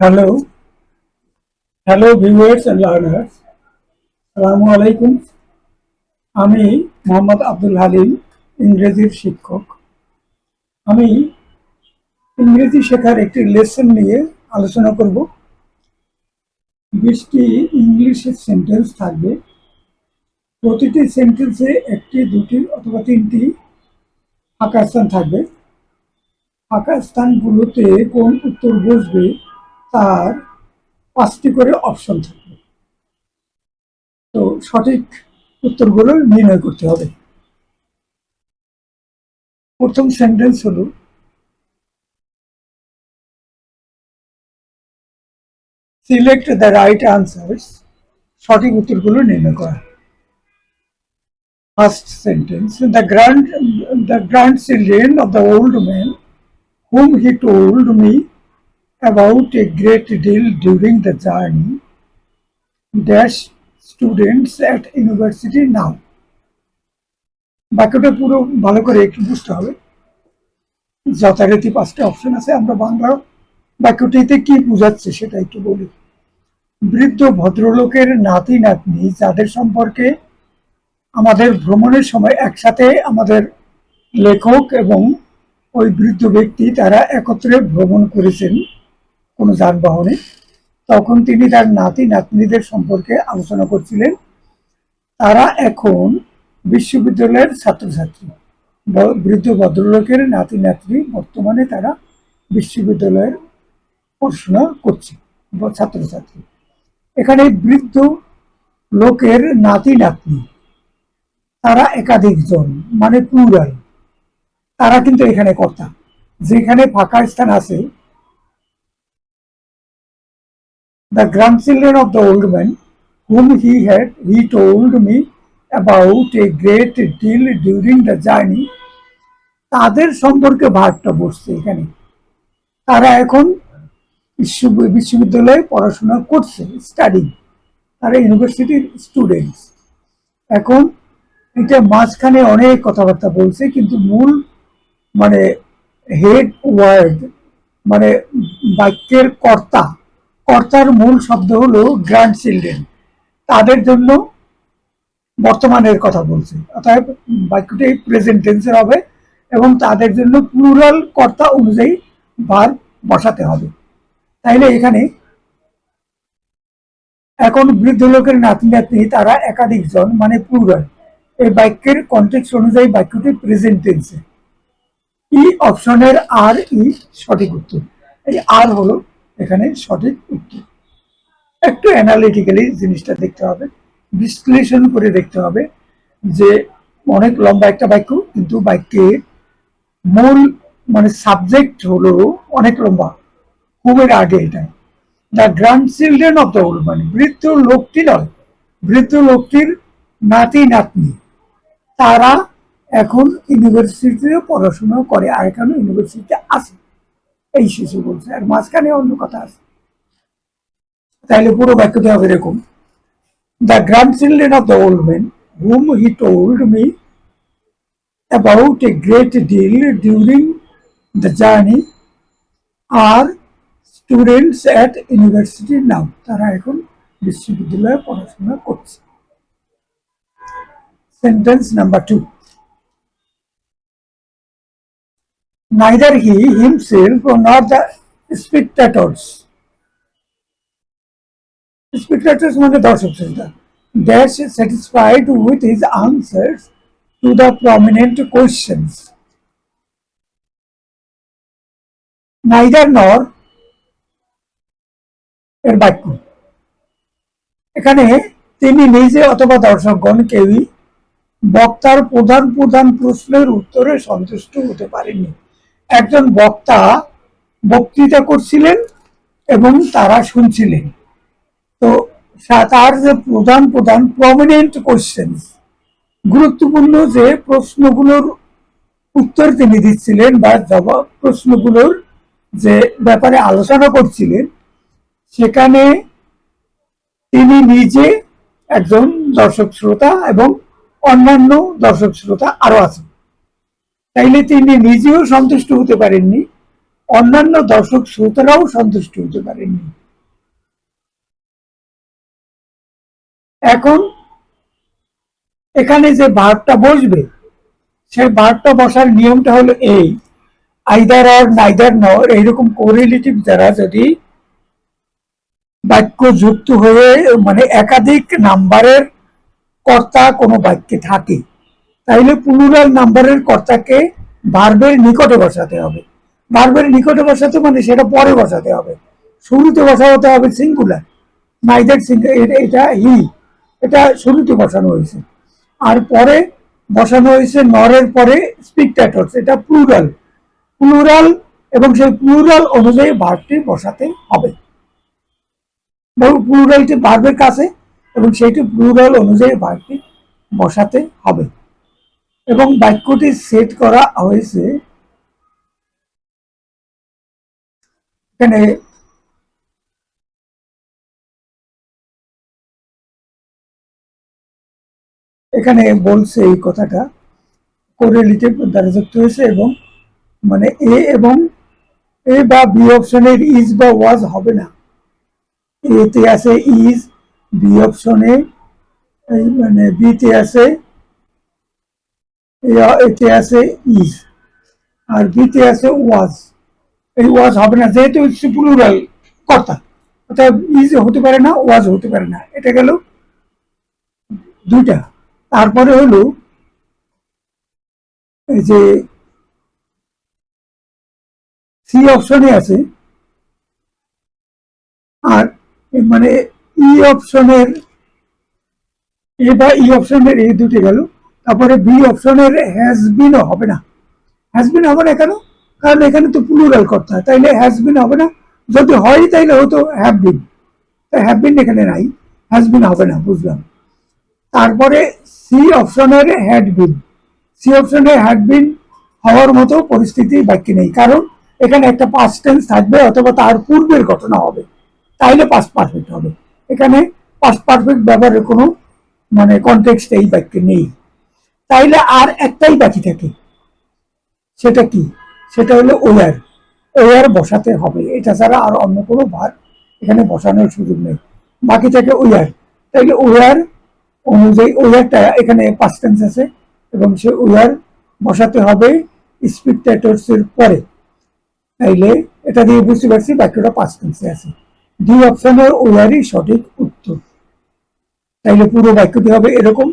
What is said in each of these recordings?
Hello, hello viewers and learners. আসসালামু আলাইকুম। আমি মোহাম্মদ আব্দুল হালিম, ইংরেজির শিক্ষক। আমি ইংরেজি শেখার একটি লেসন নিয়ে আলোচনা করব। 20টি ইংলিশের সেন্টেন্স থাকবে। প্রতিটি সেন্টেন্সে একটি, দুটি অথবা তিনটি ফাঁকা স্থান থাকবে। ফাঁকা স্থানগুলোতে কোন উত্তর বসবে তার 5টি করে অপশন থাকবে। তো সঠিক উত্তরগুলো নির্ণয় করতে হবে। প্রথম সেন্টেন্স হলো, সিলেক্ট দ্য রাইট আনসার্স। সঠিক উত্তরগুলো নির্ণয় করা। First sentence, the grandchildren of the old man whom he told me about a great deal during the journey dash students at university now. বাক্যটা পুরো ভালো করে একটু বুঝতে হবে। যথারীতি 5টা অপশন আছে। আমরা বাংলা বাক্যটিতে কি বোঝাচ্ছে সেটা একটু বলি। বৃদ্ধ ভদ্রলোকের নাতি নাতনি যাদের সম্পর্কে আমাদের ভ্রমণের সময় একসাথে আমাদের লেখক এবং ওই বৃদ্ধ ব্যক্তি তারা একত্রে ভ্রমণ করেছেন কোনো যানবাহনে, তখন তিনি তার নাতি নাতনিদের সম্পর্কে আলোচনা করছিলেন। তারা এখন বিশ্ববিদ্যালয়ের ছাত্রছাত্রী। বৃদ্ধ ভদ্রলোকের নাতি নাতনি বর্তমানে তারা বিশ্ববিদ্যালয়ের পড়াশোনা করছে, ছাত্রছাত্রী। এখানে বৃদ্ধ লোকের নাতি নাতনি তারা একাধিক জন, মানে প্লুরাল। তারা কিন্তু এখানে কর্তা। যেখানে ফাঁকা স্থান আছে, the grandchildren of the old man whom he told me about a great deal during the journey, তাদের সম্পর্কে ভাগটা বসছে এখানে। তারা এখন বিশ্ববিদ্যালয়ে পড়াশোনা করছে, স্টাডি। তারা ইউনিভার্সিটির স্টুডেন্টস। এখন এটা মাঝখানে অনেক কথাবার্তা বলছে, কিন্তু মূল মানে হেড ওয়ার্ড, মানে বাক্যের কর্তা, কর্তার মূল শব্দ হলো গ্র্যান্ড চিলড্রেন। তাদের জন্য বর্তমানের কথা বলছে, অর্থাৎ বাক্যটি প্রেজেন্ট টেন্সের হবে এবং তাদের জন্য প্লুরাল কর্তা অনুযায়ী ভার্ব বসাতে হবে। তাইলে এখানে এখন বৃদ্ধ লোকের নাতি নাতনি তারা একাধিক জন, মানে প্লুরাল। এই বাক্যের কনটেক্সট অনুযায়ী বাক্যটি প্রেজেন্ট টেন্সে। ই অপশনের আর ই সঠিক উত্তর। এই আর হলো এখানে সঠিক উত্তর। একটু অ্যানালিটিক্যালি জিনিসটা দেখতে হবে, বিশ্লেষণ করে দেখতে হবে যে অনেক লম্বা একটা বাক্য, কিন্তু বাক্যের মূল মানে সাবজেক্ট হলো অনেক লম্বা। খুবের আগে এটা the grand children of the old man, বৃদ্ধ লোকটি নয়, বৃদ্ধ লোকটির নাতি নাতনি তারা এখন ইউনিভার্সিটিতে পড়াশোনা করে, আর এখানে ইউনিভার্সিটিতে আছে এই শিশু বলছে, আর মাঝখানে অন্য কথা আছে। তাইলে পুরো বাক্যটি হবে এরকম, the grandchildren of the old man whom he told me about a great deal during the journey are students at university now. তারা এখন বিশ্ববিদ্যালয়ে পড়াশোনা করছে। Sentence number 2, neither he himself nor the spectators, spectators মানে দর্শক শ্রোতা, dash satisfied with his answers to the prominent questions. neither nor এর বাক্য। এখানে তিনি নিজে অথবা দর্শকগণ কেউই বক্তার প্রধান প্রধান প্রশ্নের উত্তরে সন্তুষ্ট হতে পারেনি। একজন বক্তা বক্তৃতা করছিলেন এবং তারা শুনছিলেন। তো তার যে প্রধান প্রধান প্রমিনেন্ট কোশ্চেন, গুরুত্বপূর্ণ যে প্রশ্নগুলোর উত্তর তিনি দিচ্ছিলেন বা জবাব প্রশ্নগুলোর যে ব্যাপারে আলোচনা করছিলেন, সেখানে তিনি নিজে একজন দর্শক শ্রোতা এবং অন্যান্য দর্শক শ্রোতা আরো আছেন। তাইলে তিনি নিজেও সন্তুষ্ট হতে পারেননি, অন্যান্য দর্শক শ্রোতারাও সন্তুষ্ট হতে পারেননি। এখন এখানে যে ভার্বটা বসবে সেই ভার্বটা বসার নিয়মটা হলো এই, আইদার অর নাইদার নর এইরকম কোরিলেটিভ দ্বারা যদি বাক্য যুক্ত হয়ে মানে একাধিক নাম্বারের কর্তা কোনো বাক্যে থাকে, তাইলে প্লুরাল নাম্বারের কর্তাকে ভার্বের নিকটে বসাতে হবে। ভার্বের নিকটে বসাতে মানে সেটা পরে বসাতে হবে, শুরুতে বসাতে হবে সিঙ্গুলার, নাইদার সিঙ্গুলার, এটা হি, এটা শুরুতে বসানো হয়েছে। আর পরে বসানো হয়েছে নরের পরে স্পিকটেটরস, এটা প্লুরাল। প্লুরাল এবং সেই প্লুরাল অনুযায়ী ভার্বটি বসাতে হবে। প্লুরালটি ভার্বের কাছে এবং সেইটি প্লুরাল অনুযায়ী ভার্বটি বসাতে হবে। এবং বাক্যটি সেট করা হয়েছে এখানে এখানে বলছে এই কথাটা কোরিলেটিভ দ্বারা যুক্ত হয়েছে এবং মানে এ এবং এ বা বি অপশনের ইজ বা ওয়াজ হবে না। এতে আছে ইজ, বি অপশনে মানে বিতে আছে এতে আছে ইজ, আর বিতে আছে ওয়াজ। এই ওয়াজ হবে না যেহেতু হচ্ছে প্লুরাল কর্তা, অর্থাৎ ইজ হতে পারে না, ওয়াজ হতে পারে না। এটা গেল দুইটা। তারপরে হলো এই যে সি অপশনে আছে, আর মানে ই অপশনের এ বা ই অপশনের এই দুটি গেল। তারপরে বি অপশনের হ্যাজ বিনও হবে না। হ্যাজ বিন হবে না কেন? কারণ এখানে তো প্লুরাল করতে হয়, তাইলে হ্যাজ বিন হবে না। যদি হয় তাইলে হয়তো হ্যাভ বিন, হ্যাভ বিন এখানে নাই, হ্যাজ বিন হবে না, বুঝলাম। তারপরে সি অপশনের হ্যাড বিন, সি অপশনে হ্যাড বিন হওয়ার মতো পরিস্থিতি বাক্যে নেই, কারণ এখানে একটা পাস্ট টেন্স থাকবে অথবা তার পূর্বের ঘটনা হবে, তাইলে পাস্ট পারফেক্ট হবে। এখানে পাস্ট পারফেক্ট ব্যবহারের কোনো মানে কনটেক্সট এই বাক্যে নেই। তাইলে আর একটাই বাকি থাকে, সেটা কি? সেটা হলো ওয়ার। ওয়ার বসাতে হবে, এটা ছাড়া আর অন্য কোনো ভার্ব এখানে বসানোর সুযোগ নেই। বাকি থাকে ওয়ার। তাইলে ওয়ার অনুযায়ী ওয়ারটা এখানে পাস্ট টেন্স আছে এবং সে ওয়ার বসাতে হবে স্পিকটেটরস এর পরে। তাইলে এটা দিয়ে বুঝতে পারছি বাক্যটা পাস্ট টেন্সে আছে। ডি অপশনের ওয়ারই সঠিক উত্তর। তাইলে পুরো বাক্যটি হবে এরকম,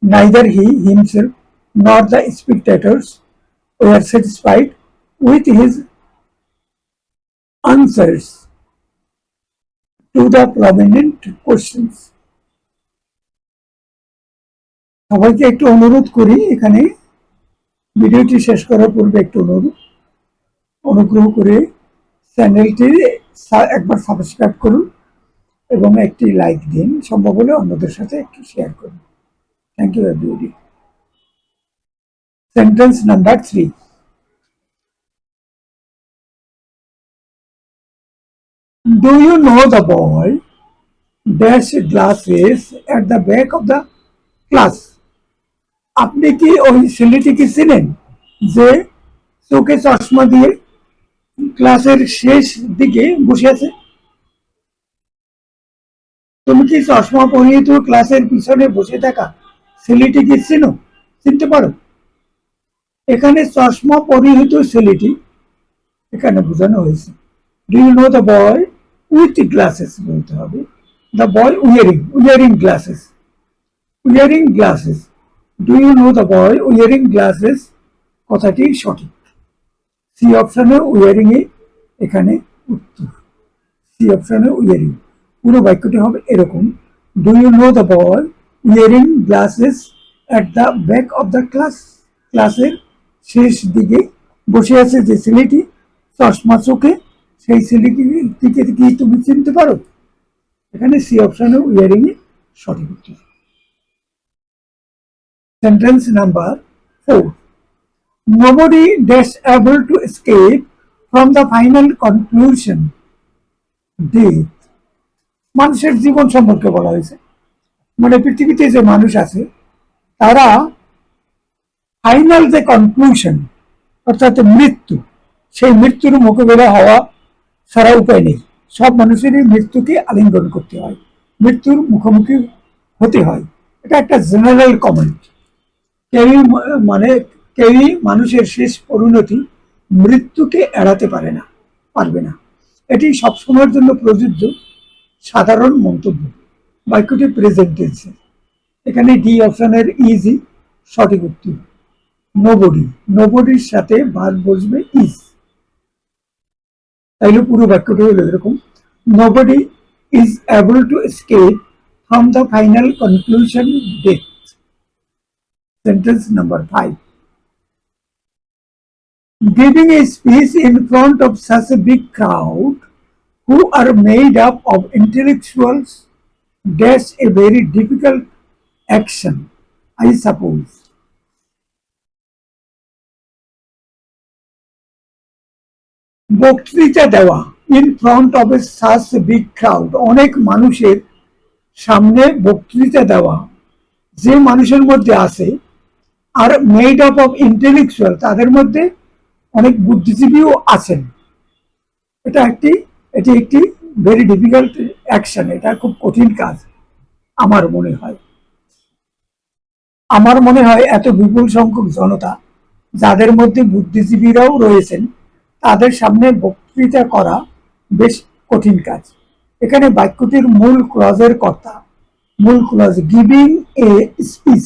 neither he himself nor the spectators were satisfied with his answers to the prominent questions. সবাইকে একটু অনুরোধ করি, এখানে ভিডিওটি শেষ করার পূর্বে একটু অনুগ্রহ করে চ্যানেলটি একবার সাবস্ক্রাইব করুন এবং একটি লাইক দিন, সম্ভব হলে অন্যদের সাথে একটু শেয়ার করুন। Thank you everybody. Sentence number 3, do you know the boy dash glasses at the back of the class? আপনি কি ওই ছেলেটিকে চিনেন যে চোখে চশমা দিয়ে ক্লাসের শেষ দিকে বসে আছে? তুমি কি চশমা পরিহিত ক্লাসের পিছনে বসে থাকা ছেলেটিকে চিনো, চিনতে পারো? এখানে চশমা পরিহিত ছেলেটি এখানে বোঝানো হয়েছে। Do you know the boy with glasses বলতে হবে, the boy wearing glasses, wearing glasses. Do you know the boy wearing glasses কথাটি সঠিক। সি অপশনে উইয়ারিং এ এখানে উত্তর, সি অপশনে উইয়ারিং। পুরো বাক্যটি হবে এরকম, do you know the boy wearing glasses at the back of the class? ক্লাসের শেষ দিকে বসে আছে যে ছেলেটি চশমা চোখে, সেই ছেলেটিকে কি তুমি চিনতে পারো? এখানে সি অপশনে উইয়ারিং এ সঠিক উত্তর। Sentence number 4, nobody dash able to escape from the final conclusion, death. মানুষের জীবন সম্পর্কে বলা হয়েছে, মানে পৃথিবীতে যে মানুষ আছে তারা ফাইনাল যে কনক্লুশন অর্থাৎ মৃত্যু, সেই মৃত্যুর মোকাবেলা হওয়া ছাড়া উপায় নেই। সব মানুষেরই মৃত্যুকে আলিঙ্গন করতে হয়, মৃত্যুর মুখোমুখি হতে হয়। এটা একটা জেনারেল কমেন্ট। কেউই মানে কেউই মানুষের শেষ পরিণতি মৃত্যুকে এড়াতে পারবে না। এটি সবসময়ের জন্য প্রযোজ্য সাধারণ মন্তব্য। বাক্যটি প্রেজেন্ট টেন্সে। এখানে ডি অপশনের ইজি সঠিক উত্তর। নোবডি, নোবডির সাথে ভার্ব বসবে ইজ। তাইলে পুরো বাক্যটি হলো এরকম: nobody is able to escape from the final conclusion death. Sentence number 5. Giving a speech in front of such a big crowd who are made up of intellectuals, that's a very difficult action, I suppose. বক্তৃতা দেওয়া in front of A such big crowd, অনেক মানুষের সামনে বক্তৃতা দেওয়া যে মানুষের মধ্যে আছে, are made up of intellectual, তাদের মধ্যে অনেক বুদ্ধিজীবীও আছেন। এটি একটি ভেরি ডিফিকাল্ট অ্যাকশন, এটা খুব কঠিন কাজ আমার মনে হয় এত বিপুল সংখ্যক জনতা, যাদের মধ্যে বুদ্ধিজীবীরাও রয়েছেন, তাদের সামনে বক্তৃতা করা বেশ কঠিন কাজ। এখানে বাক্যটির মূল ক্লজের কর্তা, মূল ক্লজ গিভিং এ স্পিচ,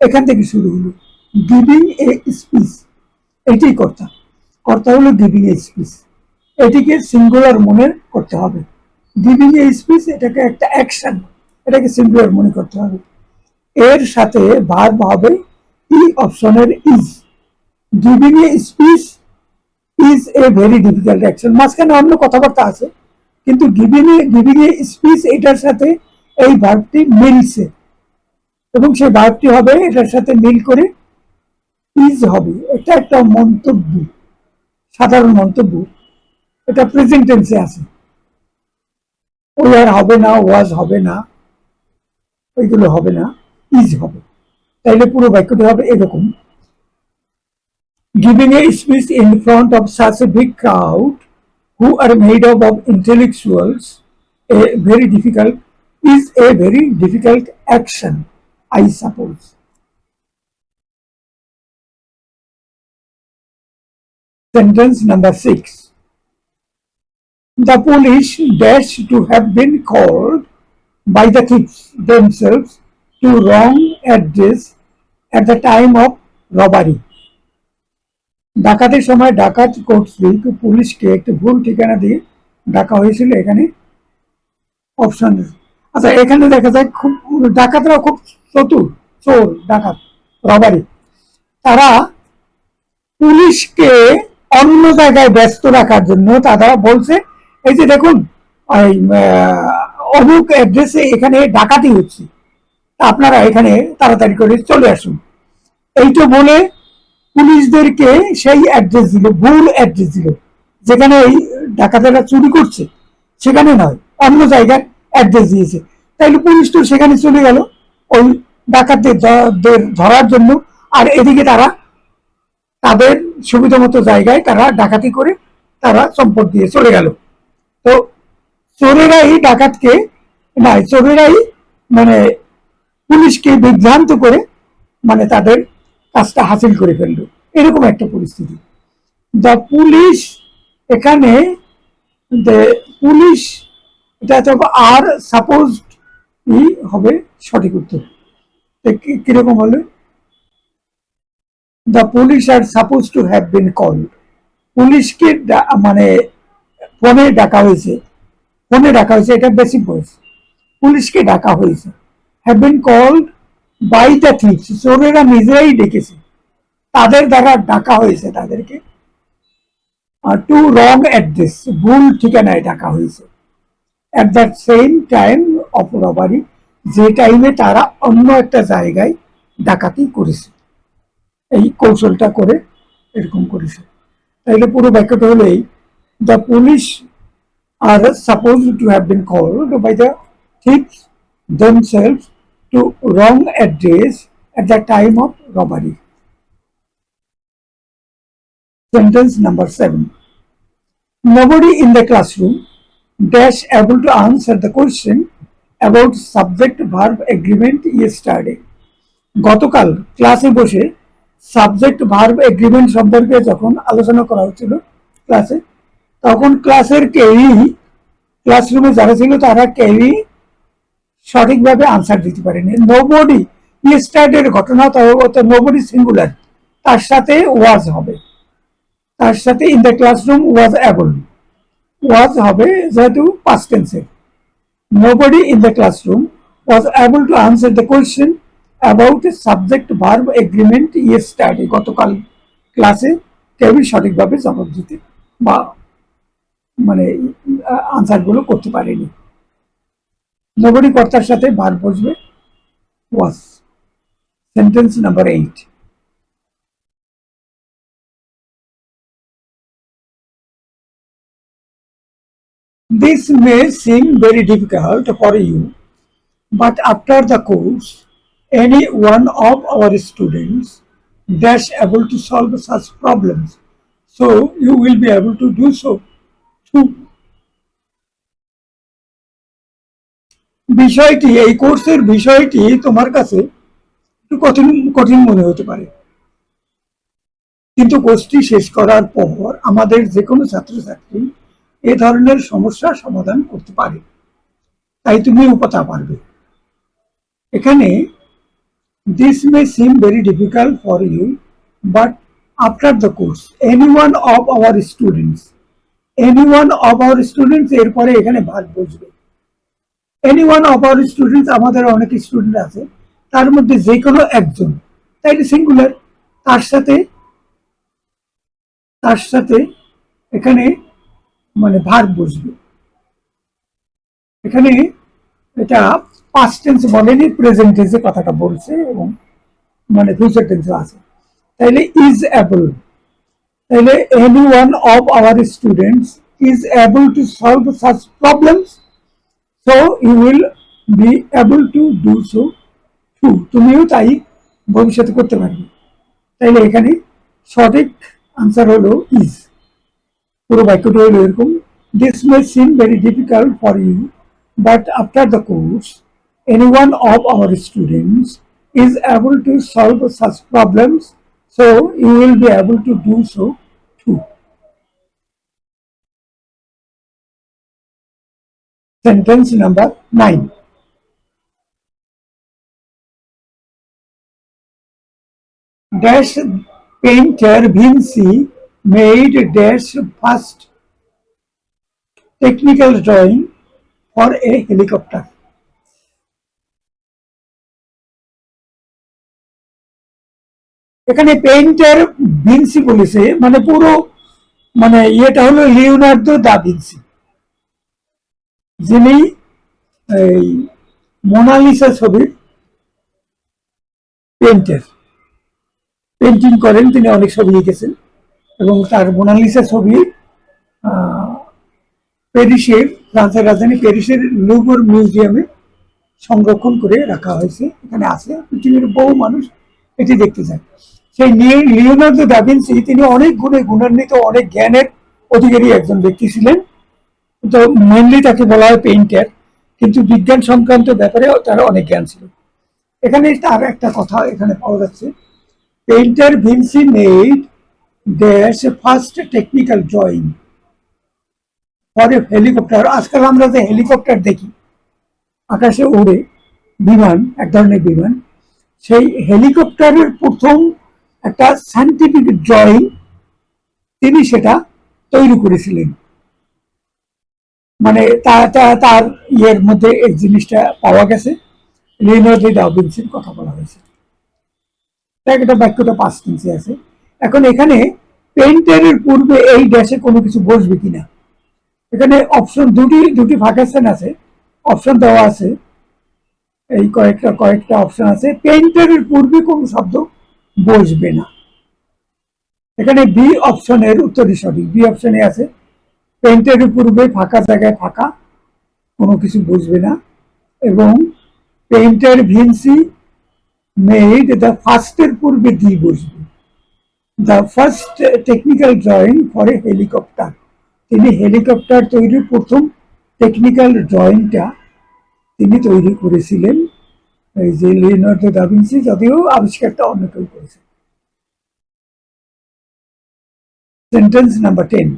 এখান থেকে শুরু হলো। গিভিং এ স্পিচ, এটি কর্তা, কর্তা হলো গিভিং এ স্পিচ। এটিকে সিঙ্গুলার মনে করতে হবে। গিভিং এ স্পিচ, এটাকে একটা অ্যাকশন, এটাকে সিঙ্গুলার মনে করতে হবে। এর সাথে ভার্ব হবে ই অপশনের is. Giving a speech is a very difficult action, মাঝখানে অন্য কথাবার্তা আছে, কিন্তু গিভিং এ স্পিচ এটার সাথে এই ভার্বটি মিলছে, এবং সেই ভার্বটি হবে এটার সাথে মিল করে ইজ হবে। এটা একটা মন্তব্য, সাধারণ মন্তব্য, এটা প্রেজেন্ট টেন্সে আছে। ওয়ার হবে না, ওয়াজ হবে না, ওইগুলো হবে না, ইজ হবে। তাইলে পুরো বাক্যটি হবে এরকম: giving a speech in front of such a big crowd who are made up of intellectuals is a very difficult action, I suppose. Sentence number 6. The police dash to have been called by the thieves themselves to wrong address at the time of robbery. ডাকাতের সময় ডাকাত কর্তৃক পুলিশকে একটি ভুল ঠিকানা দিয়ে ডাকা হয়েছিল। এখানে অপশন, আচ্ছা এখানে দেখা যায় খুব ডাকাতরা খুব চতুর, চোর ডাকাত, রবারি, তারা পুলিশকে অন্য জায়গায় ব্যস্ত রাখার জন্য তারা বলছে, এই যে দেখুন অমুক অ্যাড্রেসে এখানে ডাকাতি হচ্ছে, আপনারা এখানে তাড়াতাড়ি করে চলে আসুন। এইটা বলে পুলিশদেরকে সেই অ্যাড্রেস দিল, ভুল অ্যাড্রেস দিল, যেখানে এই ডাকাতেরা চুরি করছে সেখানে নয়, অন্য জায়গায় অ্যাড্রেস দিয়েছে। তাইলে পুলিশ তো সেখানে চলে গেল ওই ডাকাতদের ধরার জন্য, আর এদিকে তারা তাদের সুবিধা মতো জায়গায় তারা ডাকাতি করে তারা সম্পদ দিয়ে চলে গেল। তো চোরেরাই ডাকাতকে, না চোরেরাই মানে পুলিশকে বিভ্রান্ত করে মানে তাদের কাজটা হাসিল করে ফেললো, এরকম একটা পরিস্থিতি। দ্য পুলিশ, এখানে পুলিশ এটা আর সাপোজ হবে সঠিক উত্তর। কিরকম হলো? The police are supposed to have been called, পুলিশকে মানে ফোনে ডাকা হয়েছে, এটা বেসিক ভয়েস, পুলিশকে ডাকা হয়েছে। Have been called by the thieves, চোরেরা নিজেরাই ডেকেছে, তাদের দ্বারা ডাকা হয়েছে তাদেরকে। টু রং অ্যাড্রেস, ভুল ঠিকানায় ডাকা হয়েছে। At the same time of robbery, যে টাইমে তারা অন্য একটা জায়গায় ডাকাতি করেছে, এই কৌশলটা করে এরকম করেছে। তাইলে পুরো বাক্যটা হলো এই: the police are supposed to have been called by the thieves themselves to wrong address at the time of robbery. Sentence number 7. Nobody in the classroom dash able to answer the question about subject verb agreement yesterday. গতকাল ক্লাসে বসে subject verb agreement সম্পর্কে যখন আলোচনা করা হচ্ছিল ক্লাসে, তখন ক্লাসের কেউই, ক্লাসরুমে যারা ছিল তারা কেউই সঠিকভাবে আনসার দিতে পারেনি। নোবডি ইয়েস্টারডের ঘটনা, তো নোবডি সিঙ্গুলার, তার সাথে ওয়াজ হবে, তার সাথে in the classroom was able, was হবে যেহেতু পাস্ট টেন্সে। Nobody in the classroom was able to answer the question about subject verb agreement yesterday. গতকাল ক্লাসে কেউই সঠিকভাবে জবাব দিতে বা মানে আনসারগুলো করতে পারেনি। নোবডি কর্তার সাথে ভার্ব বসবে was. Sentence number 8. This may seem very difficult for you, but after the course, any one of our students dash able to solve such problems, so you will be able to do so too. বিষয়টি, এই কোর্সের বিষয়টি তোমার কাছে একটু কঠিন কঠিন মনে হতে পারে, কিন্তু কোর্সটি শেষ করার পর আমাদের যে কোনো ছাত্রছাত্রী এ ধরনের সমস্যার সমাধান করতে পারে, তাই তুমিও তা পারবে। এখানে this may seem very difficult for you, but after the course, any one of our students, এরপরে এখানে ভাগ বসবে। any one of our students, আমাদের অনেক স্টুডেন্ট আছে, তার মধ্যে যে কোনো একজন, তাইলে সিঙ্গুলার, তার সাথে এখানে মানে ভাগ বসবে। এখানে এটা পাস্ট টেন্স বলেনি, প্রেজেন্ট টেন্সে কথাটা বলছে এবং মানে ফিউচার টেন্সে আছে। তাইলে ইজ অ্যাবল, তাইলে any one of our students is able to solve such problems, so you will be able to do so too. তুমিও তাই ভবিষ্যতে করতে পারবে। তাইলে এখানে সঠিক আনসার হলো ইজ। পুরো বাক্যটা হলো এরকম, this may seem very difficult for you, but after the course, any one of our students is able to solve such problems, so you will be able to do so too. Sentence number 9. Dash painter Vinci made dash first technical drawing for a helicopter. এখানে painter Vinci বলেছে, মানে পুরো মানে ইয়েটা হলো Leonardo da Vinci, যিনি এই Mona Lisa ছবির পেইন্টার, পেন্টিং করেন, তিনি অনেক ছবি এঁকেছেন এবং তার মোনালিসা ছবি প্যারিসের, ফ্রান্সের রাজধানী প্যারিসের লুভর মিউজিয়ামে সংরক্ষণ করে রাখা হয়েছে। এখানে আছে, পৃথিবীর বহু মানুষ এটি দেখতে যায়। সেই লিওনার্দো দা ভিনসি তিনি অনেক গুণে গুণান্বিত, অনেক জ্ঞানের অধিকারী একজন ব্যক্তি ছিলেন। তো মেনলি তাকে বলা হয় পেইন্টার, কিন্তু বিজ্ঞান সংক্রান্ত ব্যাপারে তার অনেক জ্ঞান ছিল। এখানে তার একটা কথা এখানে পাওয়া যাচ্ছে, painter Vinci made dash first technical drawing for a helicopter. আজকাল আমরা যে হেলিকপ্টার দেখি আকাশে উড়ে, বিমান, এক ধরনের বিমান, সেই হেলিকপ্টারের প্রথম একটা সায়েন্টিফিক ড্রয়িং তিনি সেটা তৈরি করেছিলেন। মানে তার ইয়ের মধ্যে এই জিনিসটা পাওয়া গেছে, লিওনার্দো দা ভিনসির কথা বলা হয়েছে। একটা বাক্যটা পাস্ট টেন্সে আছে। এখন এখানে পেইন্টারের পূর্বে এই ড্যাশে কোনো কিছু বসবে কিনা, এখানে অপশন দুটি ভাকেশন আছে, অপশন দেওয়া আছে, এই কয়েকটা অপশন আছে। পেইন্টারের পূর্বে কোনো শব্দ বসবে না। এখানে বি অপশনের উত্তরই সঠিক। বি অপশনে আছে পেইন্টারের পূর্বে ফাঁকা জায়গায় ফাঁকা, কোনো কিছু বসবে না, এবং পেইন্টার ভিনসি মেড দ্য ফার্স্টের পূর্বে দি বসবে। The first technical drawing for a helicopter. তিনি হেলিকপ্টার তৈরির প্রথম টেকনিক্যাল ড্রয়িংটা তিনি তৈরি করেছিলেন। এই যে লিওনার্দো দা ভিঞ্চি, যদিও আবিষ্কারটা অন্য কেউ করেছে। Sentence number 10,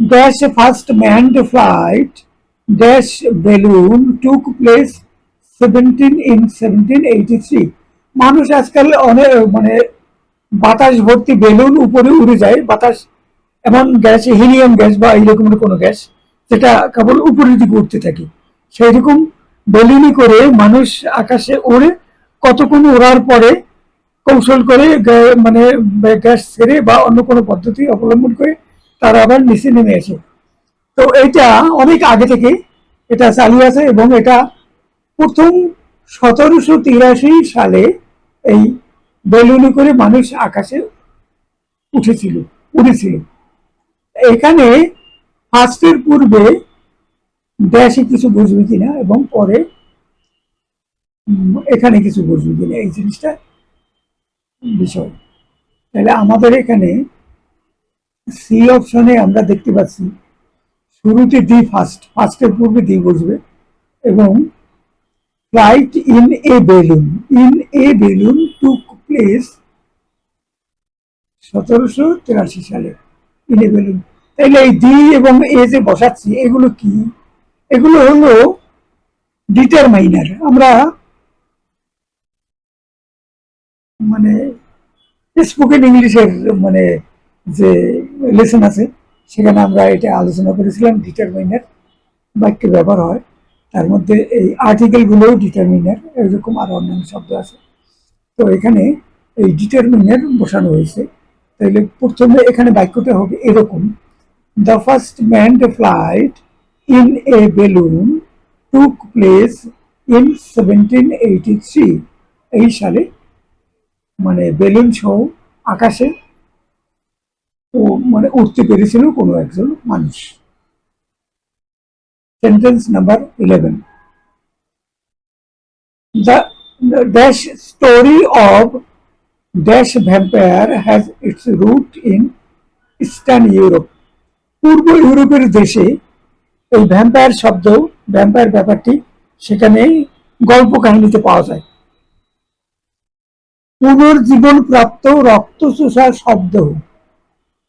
dash first manned flight dash balloon took place 1783। মানুষ আজকাল অনেক মানে বাতাস ভর্তি বেলুন উপরে উড়ে যায়, বাতাস এমন গ্যাস, হিলিয়াম গ্যাস বা এরকম কোনো গ্যাস, যেটা কেবল উপরের দিকে উঠতে থাকে, সেই রকম বেলুনি করে মানুষ আকাশে ওড়ে কতক্ষণ ওড়ার পরে কৌশল করে মানে গ্যাস ছেড়ে বা অন্য কোনো পদ্ধতি অবলম্বন করে তারা আবার নিচে নেমে আসে। তো এটা অনেক আগে থেকে এটা চালু আছে এবং এটা প্রথম 1783 সালে এই বেলুনে করে মানুষ আকাশে উঠেছিল, উড়েছিল। এখানে ফার্স্টের পূর্বে ড্যাশে কিছু বুঝবে কিনা এবং পরে এখানে কিছু বুঝবে কিনা, এই জিনিসটা বিষয়। তাহলে আমাদের এখানে সি অপশনে আমরা দেখতে পাচ্ছি শুরুতে দি ফার্স্ট, ফার্স্টের পূর্বে দি বসবে এবং flight in a balloon, in a balloon took place 1783 সালে, ইন এ বেলুন। তাহলে এই দি এবং এ যে বসাচ্ছি এগুলো কি? এগুলো হলো ডিটারমাইনার। আমরা মানে স্পোকেন ইংলিশের মানে যে লেসন আছে সেখানে আমরা এটা আলোচনা করেছিলাম। ডিটারমাইনার বাক্যে ব্যবহার হয়, তার মধ্যে এই আর্টিকেল গুলোও ডিটারমিনার, এরকম আরো অন্যান্য শব্দ আছে। তো এখানে এই ডিটারমিনার বসানো হয়েছে। তাহলে প্রথমে এখানে বাক্যটা হবে এরকম, the first manned flight in a balloon took place in 1783। এই সালে মানে বেলুন সহ আকাশে ও মানে উঠতে পেরেছিল কোনো একজন মানুষ। Sentence number 11, the dash story of dash vampire has its root in Eastern Europe। পূর্ব ইউরোপের দেশে এই ভ্যাম্পায়ার শব্দ, ভ্যাম্পায়ার ব্যাপারটি সেখানে গল্প কাহিনীতে পাওয়া যায়। পুনর্জীবন প্রাপ্ত রক্তচোষা শব্দ,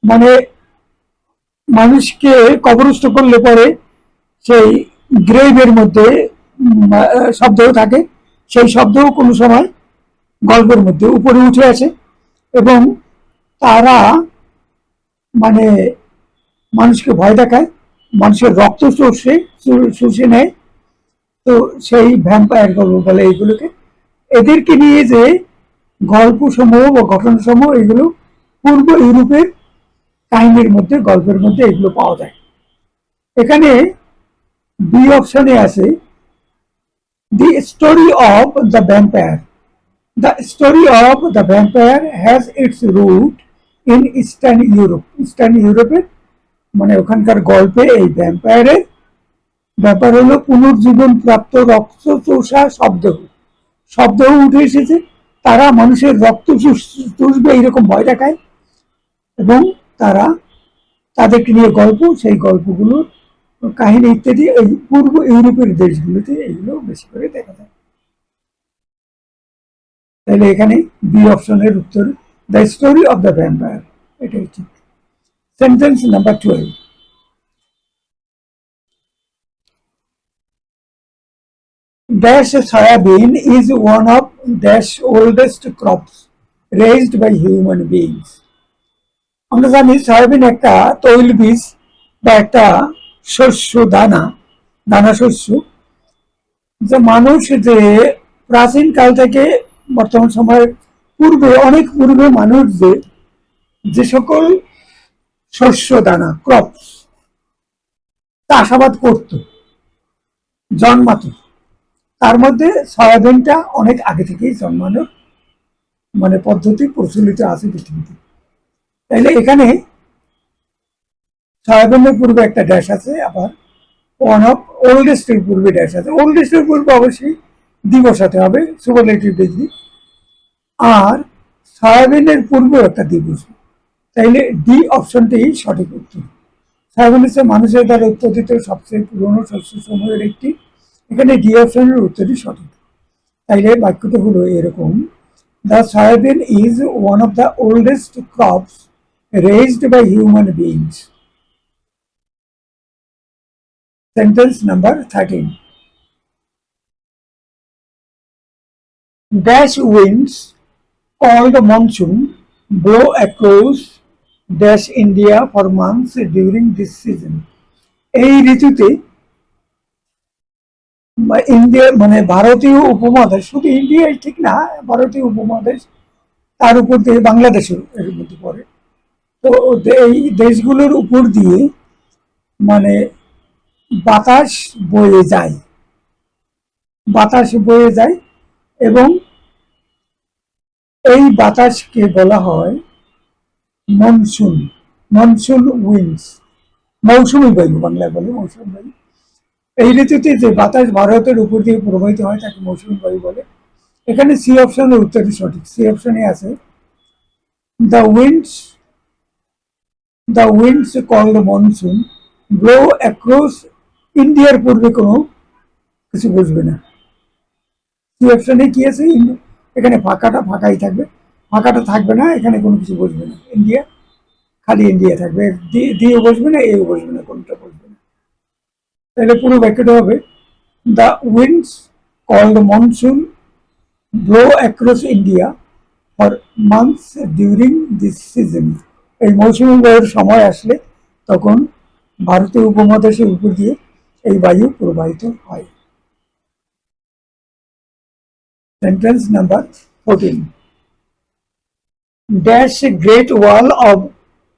মানে মানুষকে কবরস্থ করলে পরে সেই গ্রেভের মধ্যে শব্দ থাকে, সেই শব্দও কোনো সময় গল্পের মধ্যে উপরে উঠে আসে এবং তারা মানে মানুষকে ভয় দেখায়, মানুষের রক্ত চষে নেয়। তো সেই ভ্যাম্পায়ার গল্প বলে এইগুলোকে। এদেরকে নিয়ে যে গল্প সমূহ বা ঘটনা সমূহ এগুলো পূর্ব ইউরোপের কাহিনীর মধ্যে, গল্পের মধ্যে এগুলো পাওয়া যায়। এখানে বি অপশনে আছে the story of the vampire. The story of the vampire has its root in eastern Europe. Eastern ইউরোপের মানে ওখানকার গল্পে এই ভ্যাম্পায়ারের ব্যাপার হলো পুনর্জীবন প্রাপ্ত রক্তচোষা শব্দ, শব্দও উঠে এসেছে। তারা মানুষের রক্ত চুষবে এইরকম ভয় দেখায় এবং তারা তাদেরকে নিয়ে গল্প, সেই গল্পগুলো কাহিনী ইত্যাদি এই পূর্ব ইউরোপের দেশগুলোতে এগুলো বেশি করে দেখা যায়। তাহলে এখানে বি অপশনের উত্তর the story of the vampire, এটাই ঠিক। Sentence number 12, dash soybean is one of dash oldest crops raised by human beings। আমরা জানি সয়াবিন একটা তৈল বীজ বা একটা শস্য, দানা, দানা শস্য, যে মানুষ যে প্রাচীন কাল থেকে বর্তমান সময়ের পূর্বে, অনেক পূর্বে মানুষ যে সকল শস্য দানা ক্রপস চাষাবাদ করত, জন্মাতো, তার মধ্যে সয়াবিনটা অনেক আগে থেকেই জন্মানোর মানে পদ্ধতি প্রচলিত আছে পৃথিবীতে। তাইলে এখানে সয়াবিনের পূর্বে একটা ড্যাশ আছে, আবার ওয়ান অফ ওল্ডেস্ট এর পূর্বে ড্যাশ আছে। ওল্ডেস্ট এর পূর্বে অবশ্যই দি বসাতে হবে, সুপারলেটিভ ডিগ্রি। আর সয়াবিনের পূর্বেও একটা দ্বীপ বসবে, তাইলে ডি অপশনটি সঠিক উত্তর। সয়াবিন হচ্ছে মানুষের দ্বারা উৎপাদিত সবচেয়ে পুরনো শস্য সমূহের একটি, এখানে ডি অপশনের উত্তরটি সঠিক। তাইলে বাক্যটা হলো এরকম: the soybean is one of the oldest crops raised by human beings. Sentence number 13. Dash winds called monsoon blow across dash India for months during this season. এই ঋতুতে ইন্ডিয়া মানে ভারতীয় উপমহাদেশ, শুধু ইন্ডিয়াই ঠিক না, ভারতীয় উপমহাদেশ তার উপর দিয়ে বাংলাদেশের এর মধ্যে পড়ে, তো এই দেশগুলোর উপর দিয়ে মানে বাতাস বয়ে যায়, বাতাস বয়ে যায়, এবং এই বাতাসকে বলা হয় মনসুন, মনসুন উইন্ডস, মৌসুমী বায়ু বাংলায় বলে মৌসুমী বায়ু। এই ঋতুতে যে বাতাস ভারতের উপর দিয়ে প্রবাহিত হয় তাকে মৌসুমী বায়ু বলে। এখানে সি অপশনের উত্তরটি সঠিক। সি অপশনে আছে the winds, the winds called monsoon blow across ইন্ডিয়ার পূর্বে কোনো কিছু বুঝবে না। সি অপশনে কি আছে, এখানে ফাঁকাটা ফাঁকাই থাকবে, ফাঁকাটা থাকবে না, এখানে কোনো কিছু বসবে না, ইন্ডিয়া খালি ইন্ডিয়া থাকবে, দিয়েও বসবে না, এও বসবে না, কোনটা বসবে না। তাহলে পুরো বাক্যটা হবে the winds called monsoon blow across India for months during this season. এই মৌসুমী বায়ুর সময় আসলে তখন ভারতীয় উপমহাদেশের উপর দিয়ে এই বায়ু প্রবাহিত হয়। Sentence number 14. Dash Great Wall of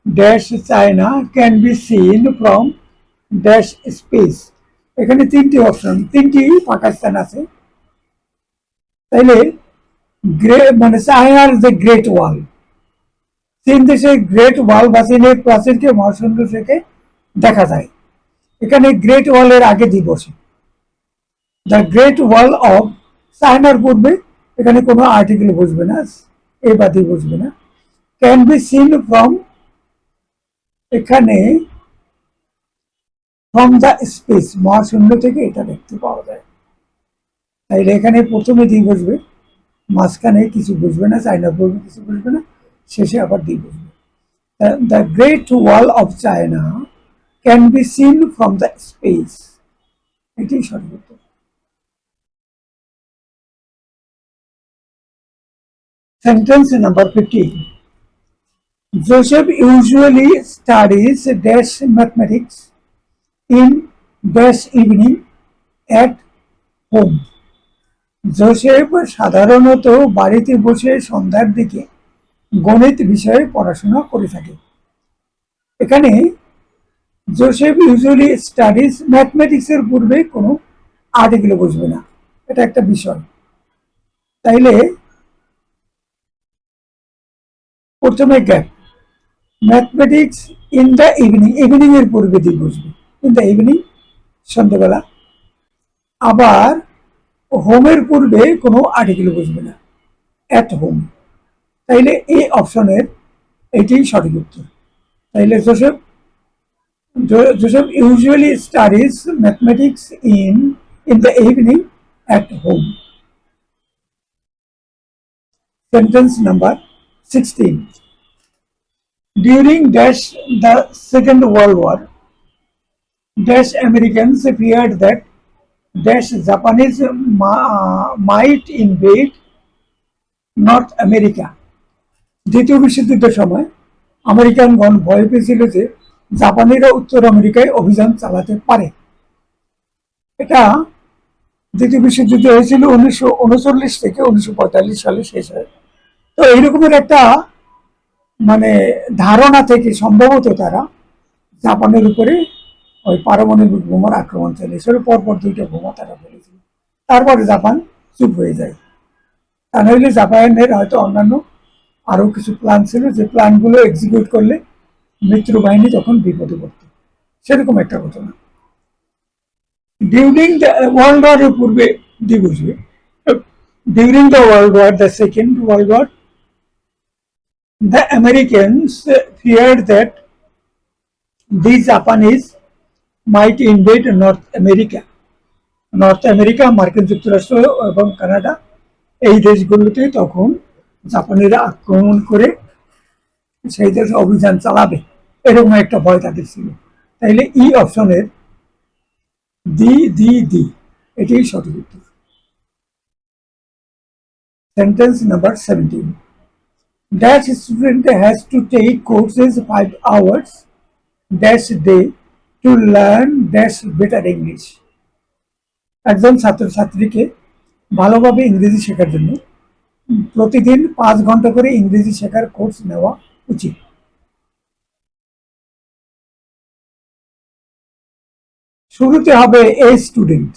Dash China can be seen from Dash Space. এখানে তিনটি অপশন, তিনটি ফাঁকা স্থান আছে। তাইলে মানে চায়নার যে গ্রেট ওয়াল, চীন দেশের গ্রেট ওয়াল বা চীনের প্রাচীরকে মহাশূন্য থেকে দেখা যায়। এখানে গ্রেট ওয়ালের আগে দ্বীপ বসে, দ্য গ্রেট ওয়াল অফ চায়নার পূর্বে এখানে কোনো আর্টিকেল বসবে না, এ বাদে বসবে না। ক্যান বি সিন ফ্রম, এখানে ফ্রম দ্য স্পেস, মহাশূন্য থেকে এটা দেখতে পাওয়া যায়। তাইলে এখানে প্রথমে দ্বীপ বসবে, মাঝখানে কিছু বুঝবে না, চায়না পূর্বে কিছু বুঝবে না, শেষে আবার দ্বীপ বসবে। The great wall of China can be seen from the space, এটি সঠিক উত্তর। Sentence number 15. Joseph usually studies dash mathematics in dash evening at home. Joseph সাধারণত বাড়িতে বসে সন্ধ্যার দিকে গণিত বিষয়ে পড়াশোনা করে থাকে। এখানে জোসেফ ইউজুয়ালি স্টাডিজ ম্যাথমেটিক্স এর পূর্বে কোনো আর্টিকেল বসবে না, এটা একটা বিষয়। তাইলে প্রথমে gap, mathematics in the evening, evening এর পূর্বে দিয়ে বসবে, ইন দ্য ইভিনিং সন্ধ্যাবেলা। আবার হোমের পূর্বে কোনো আর্টিকেল বসবে না, অ্যাট হোম। তাইলে এই অপশনের এটি সঠিক উত্তর। তাইলে Joseph usually studies mathematics in the evening at home. Sentence number 16. During dash the Second World War, dash Americans feared that dash Japanese might invade North America. দ্বিতীয় বিশ্বযুদ্ধের সময় আমেরিকানগণ ভয় পেয়েছিল যে জাপানিরা উত্তর আমেরিকায় অভিযান চালাতে পারে। এটা দ্বিতীয় বিশ্বযুদ্ধ হয়েছিল 1939 থেকে 1945 সালে শেষ হয়। তো এইরকমের একটা মানে ধারণা থেকে সম্ভবত তারা জাপানের উপরে ওই পারমাণবিক বোমার আক্রমণ চালিয়েছিল, পরপর দুইটা বোমা তারা ফেলেছিল, তারপরে জাপান চুপ হয়ে যায়। তা নইলে জাপানের হয়তো অন্যান্য আরো কিছু প্ল্যান ছিল, যে প্ল্যানগুলো এক্সিকিউট করলে মিত্র বাহিনী তখন বিপদে পড়ত, সেরকম একটা ঘটনা। ডিউরিং দ্য ওয়ার্ল্ড ওয়ারের পূর্বে দিয়ে বুঝবে, during the world war, the second world war, The Americans feared that the Japanese might invade North America. North America, মার্কিন যুক্তরাষ্ট্র এবং কানাডা এই দেশগুলোতে তখন জাপানিরা আক্রমণ করে সেই দেশে অভিযান চালাবে, এরকম একটা ভয় তাদের ছিল। তাইলে ই অপশনের দি এটাই সঠিক উত্তর। Sentence number 17, dash student has to take courses 5 hours dash day to learn dash better English. একজন ছাত্রছাত্রীকে ভালোভাবে ইংরেজি শেখার জন্য প্রতিদিন 5 ঘন্টা করে ইংরেজি শেখার কোর্স নেওয়া উচিত। শুরুতে হবে এ স্টুডেন্ট,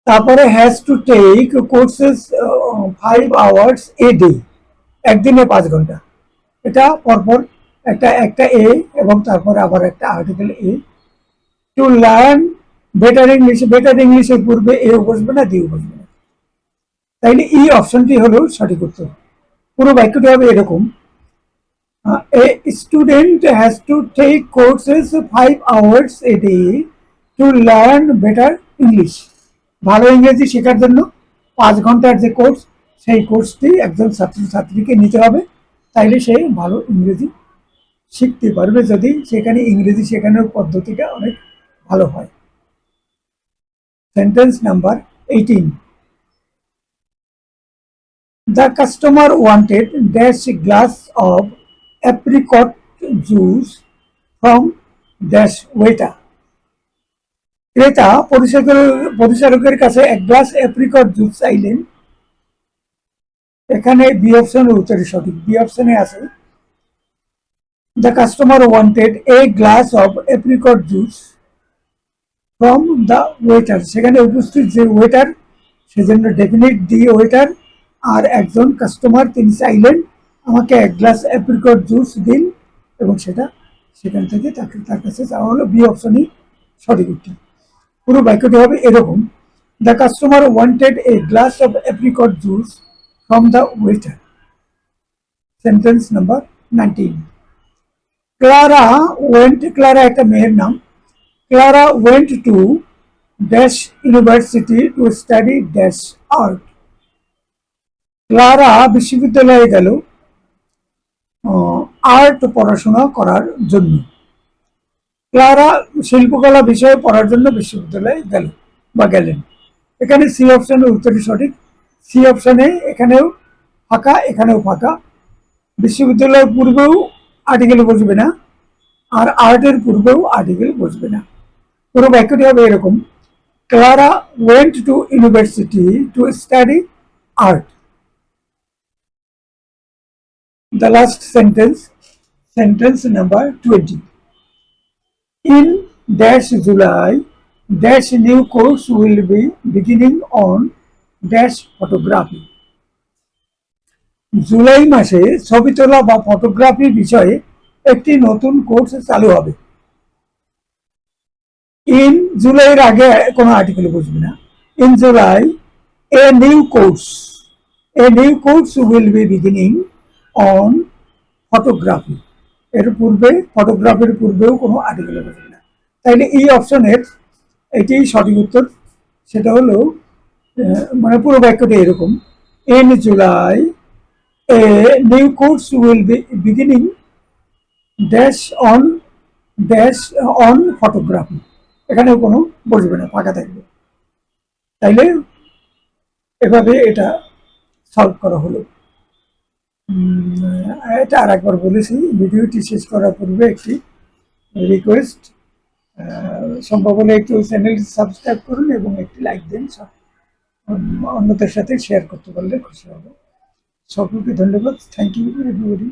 তারপরে has to take courses 5 hours a day, একদিনে 5 ঘন্টা। এটা পরপর একটা একটা এ এবং তারপরে আবার একটা article a. To learn better English, better ইংলিশের পূর্বে এ বসবে না, দিও বসবে না। তাইলে ই অপশনটি হলো সঠিক উত্তর। পুরো বাক্যটি হবে এরকম, a student has to take courses 5 hours a day to learn better English. ভালো ইংরেজি শেখার জন্য 5 ঘন্টার যে কোর্স, সেই কোর্সটি একজন ছাত্রছাত্রীকে নিতে হবে, তাইলে সে ভালো ইংরেজি শিখতে পারবে যদি সেখানে ইংরেজি শেখানোর পদ্ধতিটা অনেক ভালো হয়। Sentence number 18, the customer wanted dash glass of apricot juice from dash waiter. ক্রেতা পরিচারকের কাছে এক গ্লাস অ্যাপ্রিকট জুস চাইলেন। এখানে বি অপশনের উত্তর সঠিক। বি অপশনে আছে the customer wanted a glass of apricot juice from the waiter, সেখানে উপস্থিত যে ওয়েটার, সেজন্য ডেফিনিট দি ওয়েটার, আর একজন কাস্টমার তিনি চাইলেন আমাকে এক গ্লাস অ্যাপ্রিকট জুস দিন, এবং সেটা সেখান থেকে তার কাছে চাওয়া হলো। বি অপশনই সঠিক উত্তর। পুরো বাক্যটি হবে এরকম, the customer wanted a glass of apricot juice from the waiter. Sentence number 19, Clara একটা মেয়ের নাম, Clara went to dash university to study dash art. Clara বিশ্ববিদ্যালয়ে গেল আর্ট পড়াশোনা করার জন্য। ক্লারা শিল্পকলা বিষয়ে পড়ার জন্য বিশ্ববিদ্যালয়ে গেল বা গেলেন। এখানে সি অপশনের উত্তরটি সঠিক। সি অপশনে এখানেও ফাঁকা, এখানেও ফাঁকা। বিশ্ববিদ্যালয়ের পূর্বেও আর্টিকেল বসবে না, আর আর্টের পূর্বেও আর্টিকেল বসবে না। পুরো বাক্যটি হবে এরকম, Clara went to university to study art. The last sentence, sentence number 20, in dash July dash new course will be beginning on dash photography. July মাসে ছবি তোলা বা ফটোগ্রাফি বিষয়ে একটি নতুন কোর্স চালু হবে। ইন জুলাইয়ের আগে কোনো আর্টিকেল বসবে না। In July a new course will be beginning on photography, এর পূর্বে ফটোগ্রাফির পূর্বেও কোনো আর্টিকেল বসবে না। তাইলে এই অপশনের এটাই সঠিক উত্তর। সেটা হলো মানে পুরো বাক্যটা এরকম, in July a new course will be beginning dash on photography, এখানেও কোনো বসবে না, ফাঁকা থাকবে। তাইলে এভাবে এটা সলভ করা হলো। এটা আর একবার বলেছি, ভিডিওটি শেষ করার পূর্বে একটি রিকোয়েস্ট, সম্ভব হলে একটু চ্যানেলটি সাবস্ক্রাইব করুন এবং একটি লাইক দিন, অন্যদের সাথে শেয়ার করতে পারলে খুশি হব। সকলকে ধন্যবাদ। Thank you everybody.